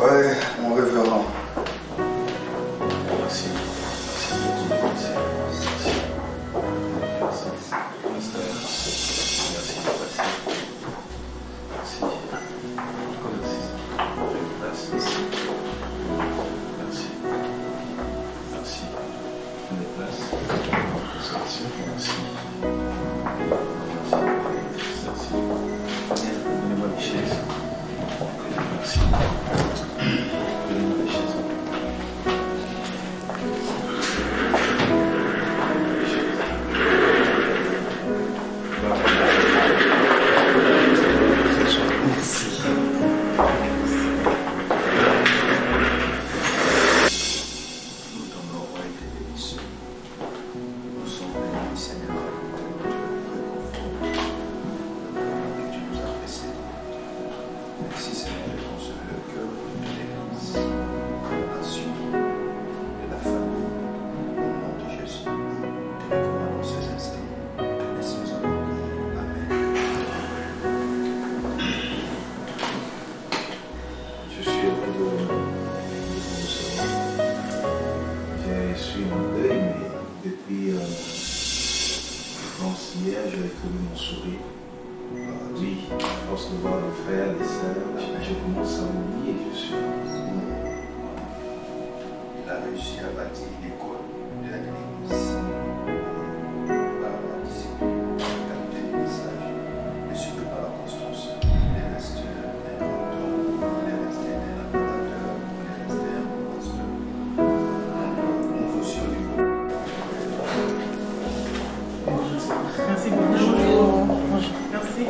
Ouais, mon révérend. Merci. Merci beaucoup. Merci. Merci. Merci. Merci de passer. Merci. Encore merci. Je me place ici. Merci. Merci. Je me place. Merci. Merci. Merci. Donnez-moi des chaises. Merci. Donnez-moi des chaises. Hier, j'ai retrouvé mon sourire. Oui, à force de voir les frères, les sœurs, je commence à m'oublier, je suis. Il a réussi à bâtir l'école de l'Église par la discipline, la qualité du message, et surtout par la construction. Il est resté un grand homme, il est resté un adaptateur, il est resté un bon pasteur. Nous aussi au niveau. Merci beaucoup. Bonjour. Bonjour. Merci.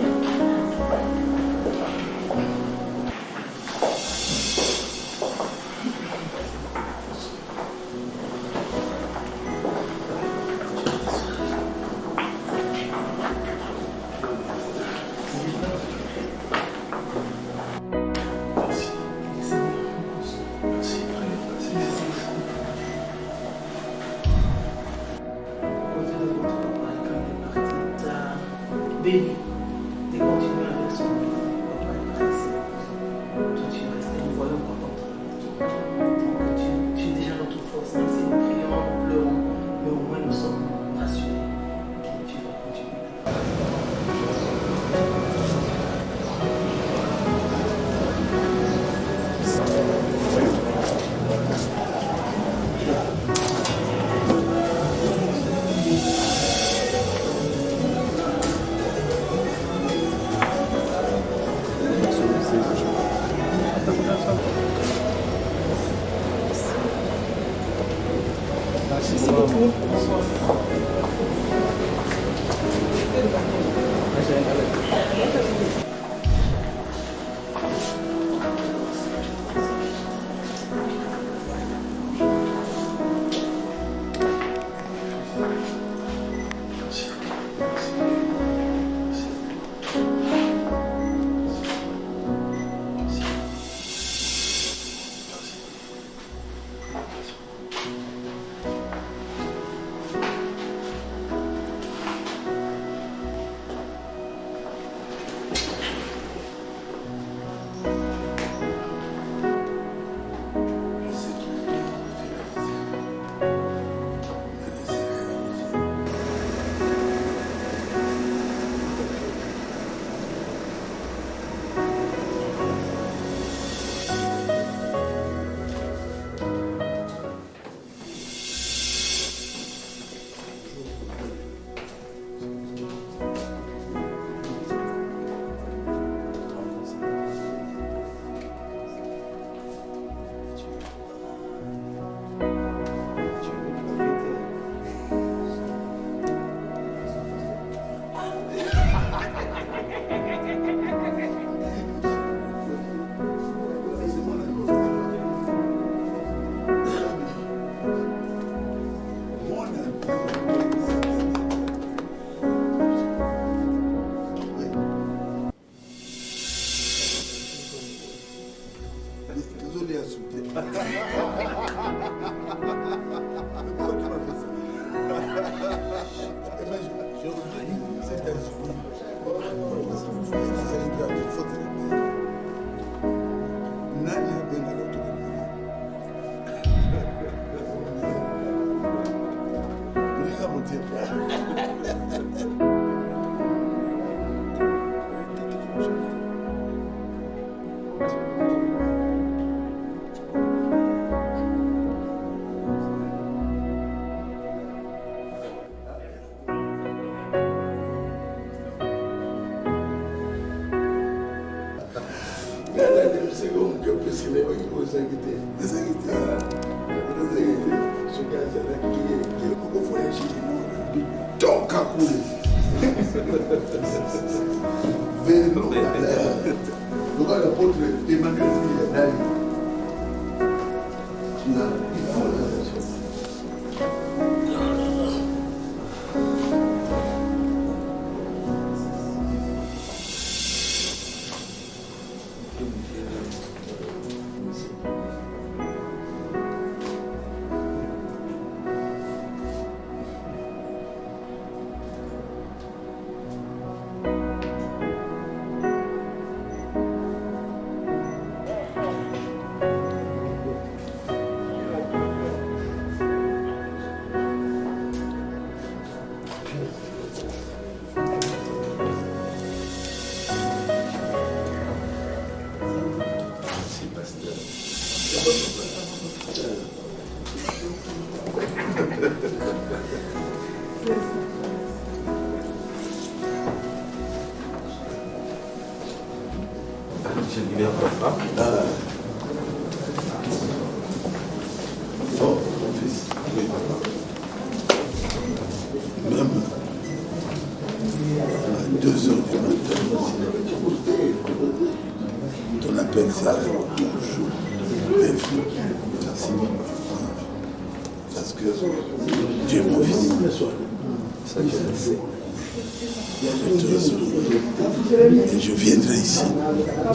Je viendrai ici.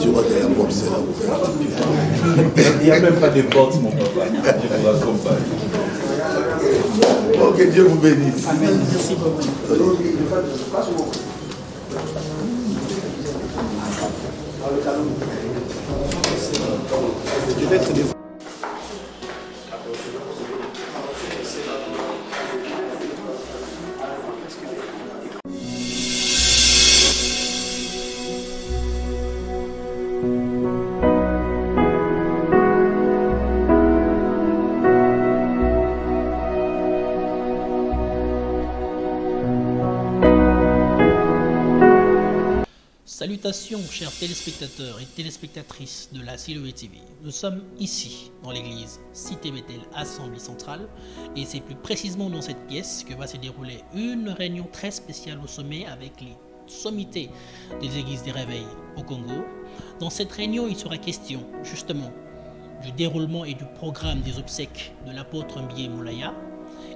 Tu vois que la porte sera ouverte. Il n'y a même pas de porte, mon papa. Je vous accompagne. Oh, que Dieu vous bénisse. Amen. Merci beaucoup. Je vais te dire. Salutations chers téléspectateurs et téléspectatrices de la Siloé TV. Nous sommes ici dans l'église Cité Bethel Assemblée Centrale et c'est plus précisément dans cette pièce que va se dérouler une réunion très spéciale au sommet avec les sommités des églises des réveils au Congo. Dans cette réunion, il sera question justement du déroulement et du programme des obsèques de l'apôtre Mbié Moulaya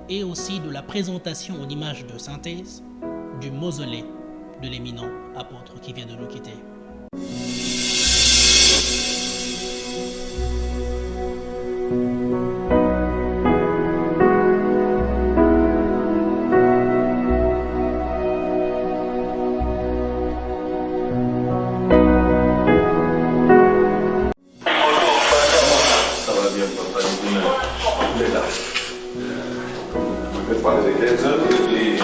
et aussi de la présentation en images de synthèse du mausolée de l'éminent apôtre qui vient de nous quitter. Ça va bien, papa. Il est là. Je vais parler des autres et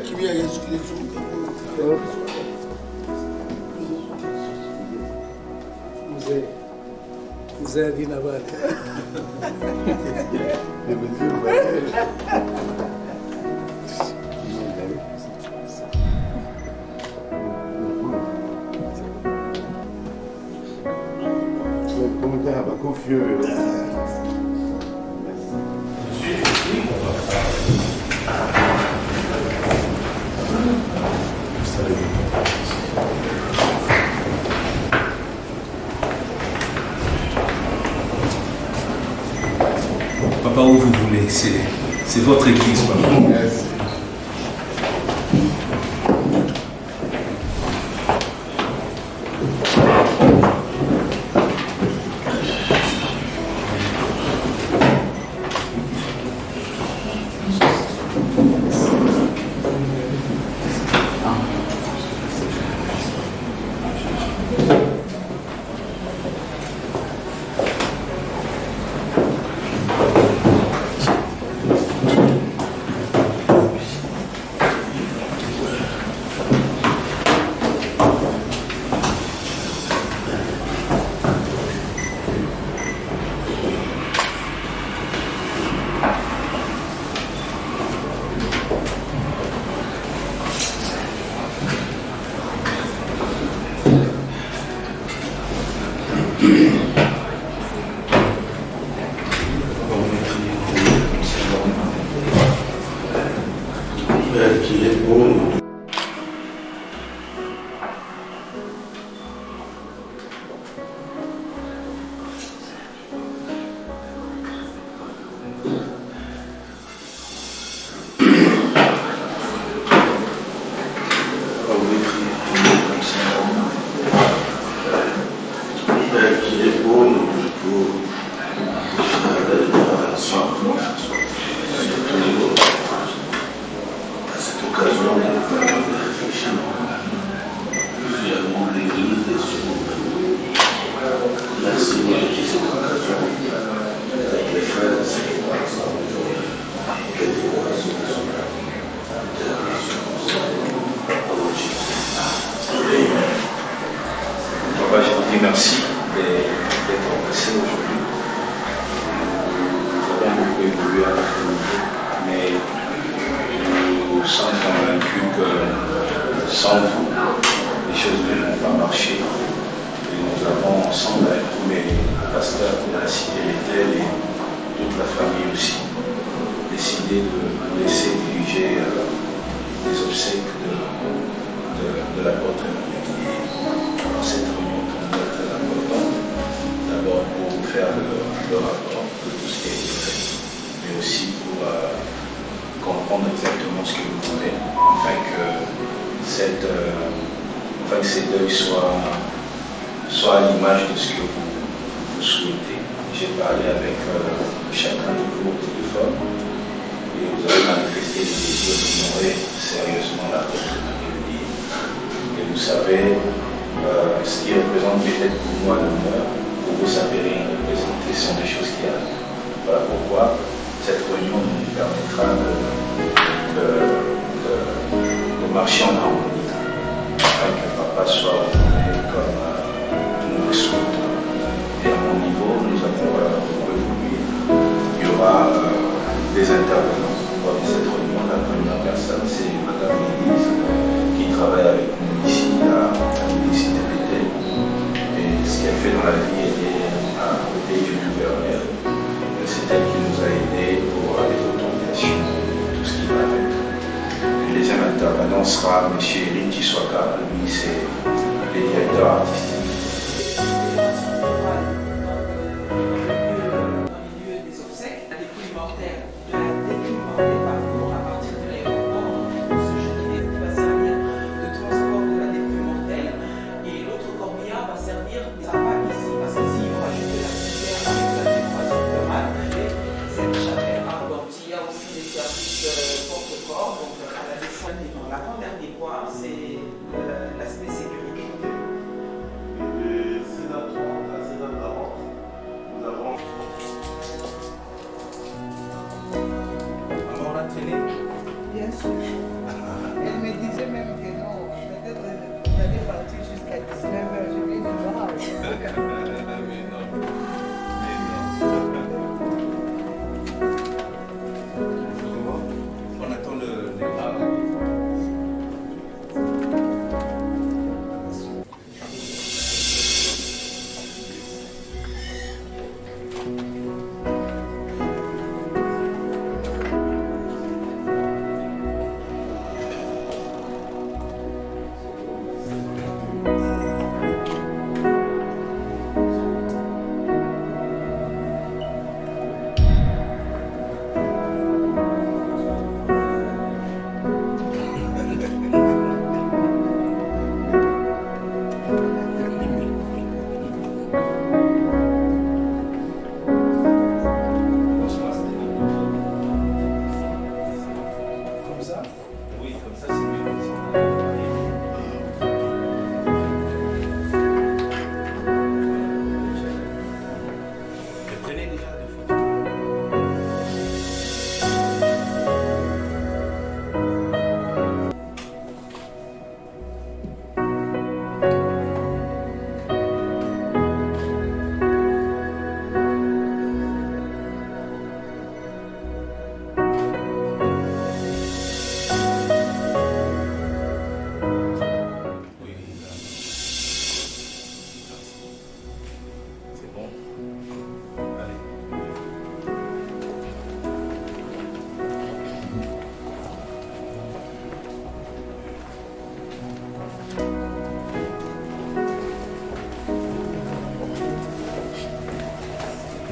Kimia Yesu Kristo. Mzee Adina Bale. Papa, où vous voulez, c'est votre église, papa. Merci. Papa, je vous dis merci d'être passé aujourd'hui. Nous avons beaucoup évolué avec vous, mais nous sommes convaincus que sans vous, les choses ne vont pas marcher. Et nous avons ensemble avec tous les pasteurs de la cité Bethel et toute la famille aussi décidé de nous laisser diriger les obsèques de l'apôtre Emmanuel. Cette réunion pour nous est très importante, d'abord pour faire le rapport de tout ce qui a été fait, mais aussi pour comprendre exactement ce que vous voulez, afin que ces deuils soient à l'image de ce que vous souhaitez. J'ai parlé avec chacun de vous au téléphone et vous avez manifesté le désir d'honorer sérieusement l'apôtre Emmanuel. Et vous savez, ce qui représente peut-être pour moi l'honneur, pour vous savez rien représenter, sont des choses qui arrivent. Voilà pourquoi cette réunion nous permettra de marcher en harmonie, afin que papa soit honoré comme nous le souhaitons. Et à mon niveau, nous avons beaucoup évolué. Il y aura des intervenants lors de cette réunion. La première personne, c'est Madame Élise, qui travaille avec nous ici à l'Université Bethel. Et ce qu'elle fait dans la vie, elle est au pays du gouverneur. C'est elle qui nous a aidés pour les autorisations, tout ce qui va avec. Le deuxième intervenant sera M. Eric Kiswaka, lui c'est le directeur artistique. L'avant-dernier point, c'est l'aspect sécurité. De 6h30 à 6h40, nous avons... Maman, la télé. Bien sûr. Elle me disait même que non, peut-être vous allez partir jusqu'à 19h. Je lui ai dit non. Mais non. On attend le départ. Oui, comme ça, c'est mieux. Prenez déjà des photos. Oui, là. C'est bon. Allez.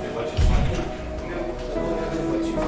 Les voitures sont là. Les voitures.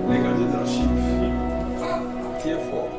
Les gars des archives. Tiens fort.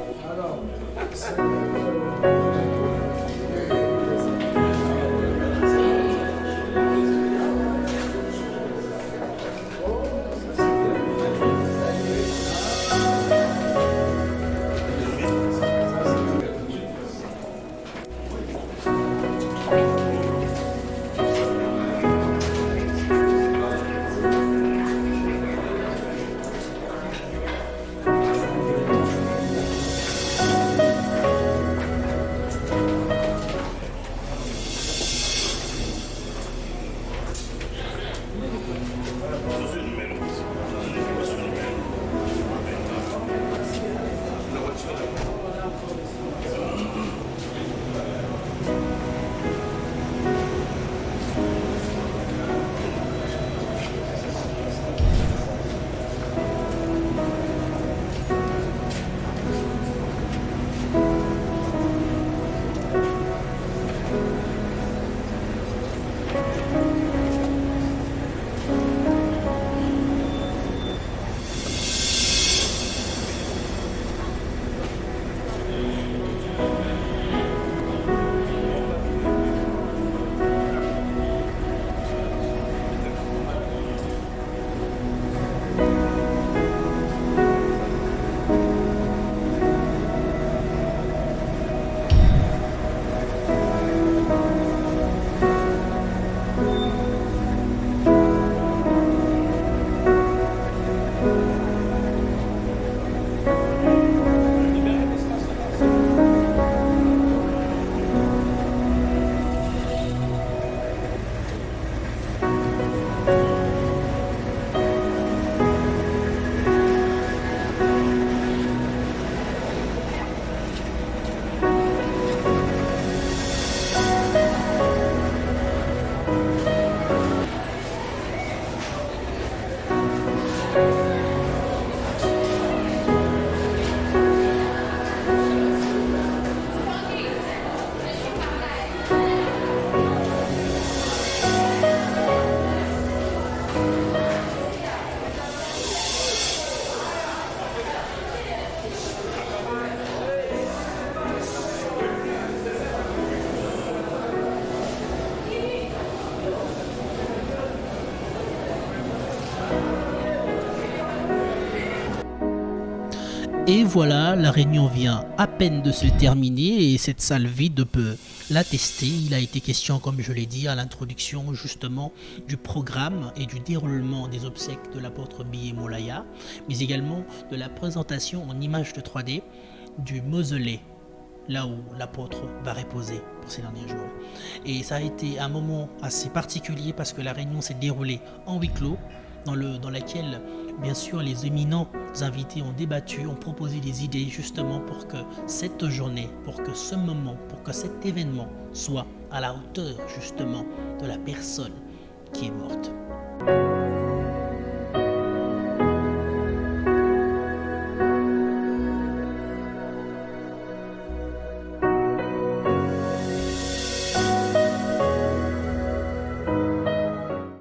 Et voilà, la réunion vient à peine de se terminer et cette salle vide peut l'attester. Il a été question, comme je l'ai dit à l'introduction, justement du programme et du déroulement des obsèques de l'apôtre Biye Moulaya, mais également de la présentation en images de 3D du mausolée, là où l'apôtre va reposer pour ces derniers jours. Et ça a été un moment assez particulier parce que la réunion s'est déroulée en huis clos, dans laquelle, bien sûr, les éminents invités ont débattu, ont proposé des idées justement pour que cette journée, pour que ce moment, pour que cet événement soit à la hauteur justement de la personne qui est morte.